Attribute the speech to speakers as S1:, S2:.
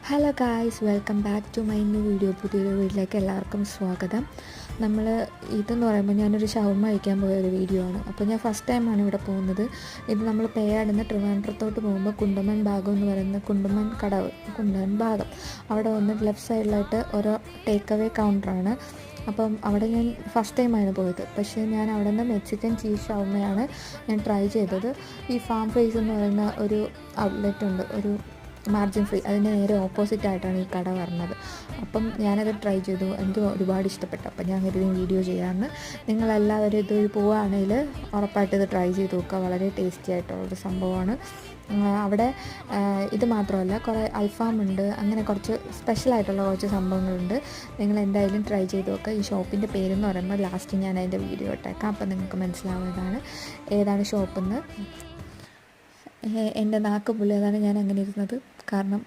S1: Hello guys, welcome back to my new video. പുതിയൊരു വീഡിയോയിലേക്ക് എല്ലാവർക്കും സ്വാഗതം. ഇതെന്ന് പറയുമ്പോൾ ഞാനൊരു ഷവർമ്മ കഴിക്കാൻ പോയ ഒരു വീഡിയോ ആണ്. അപ്പോൾ ഞാൻ ഫസ്റ്റ് ടൈമാണ് ഇവിടെ പോകുന്നത്. ഇത് നമ്മൾ പേയാടുന്ന ട്രിവാൻഡ്രത്തോട്ട് പോകുമ്പോൾ കുണ്ടമൺ ഭാഗം എന്ന് പറയുന്ന കുണ്ടമൺ കടവ്, കുണ്ടമൺ ഭാഗം അവിടെ വന്ന് ലെഫ്റ്റ് സൈഡിലായിട്ട് ഓരോ ടേക്ക് അവേ കൗണ്ടറാണ്. അപ്പം അവിടെ ഞാൻ ഫസ്റ്റ് ടൈമാണ് പോയത്. പക്ഷേ ഞാൻ അവിടെ നിന്ന് മെക്സിക്കൻ ചീസ് ഷവർമ്മയാണ് ഞാൻ ട്രൈ ചെയ്തത്. ഈ ഫാം ഫ്രൈസ് എന്ന് പറയുന്ന ഒരു ഔട്ട്ലെറ്റ് ഉണ്ട്, ഒരു മാർജിൻ ഫ്രീ, അതിൻ്റെ നേരെ ഓപ്പോസിറ്റ് ആയിട്ടാണ് ഈ കട വരുന്നത്. അപ്പം ഞാനത് ട്രൈ ചെയ്തു, എനിക്ക് ഒരുപാട് ഇഷ്ടപ്പെട്ടു. അപ്പം ഞാൻ കരുതി വീഡിയോ ചെയ്യാമെന്ന്. നിങ്ങളെല്ലാവരും ഇത് പോവുകയാണെങ്കിൽ ഉറപ്പായിട്ട് ഇത് ട്രൈ ചെയ്ത് നോക്കുക. വളരെ ടേസ്റ്റി ആയിട്ടുള്ളൊരു സംഭവമാണ്. അവിടെ ഇത് മാത്രമല്ല, കുറേ അൽഫാം ഉണ്ട്, അങ്ങനെ കുറച്ച് സ്പെഷ്യലായിട്ടുള്ള കുറച്ച് സംഭവങ്ങളുണ്ട്. നിങ്ങൾ എന്തായാലും ട്രൈ ചെയ്ത് നോക്കുക. ഈ ഷോപ്പിൻ്റെ പേരെന്ന് പറയുമ്പോൾ ലാസ്റ്റ് ഞാൻ അതിൻ്റെ വീഡിയോ ഇട്ടേക്കാം, അപ്പം നിങ്ങൾക്ക് മനസ്സിലാവുന്നതാണ് ഏതാണ് ഷോപ്പെന്ന്. എൻ്റെ നാക്ക് പുള്ളി, അതാണ് ഞാൻ അങ്ങനെ ഇരുന്നത്. കാരണം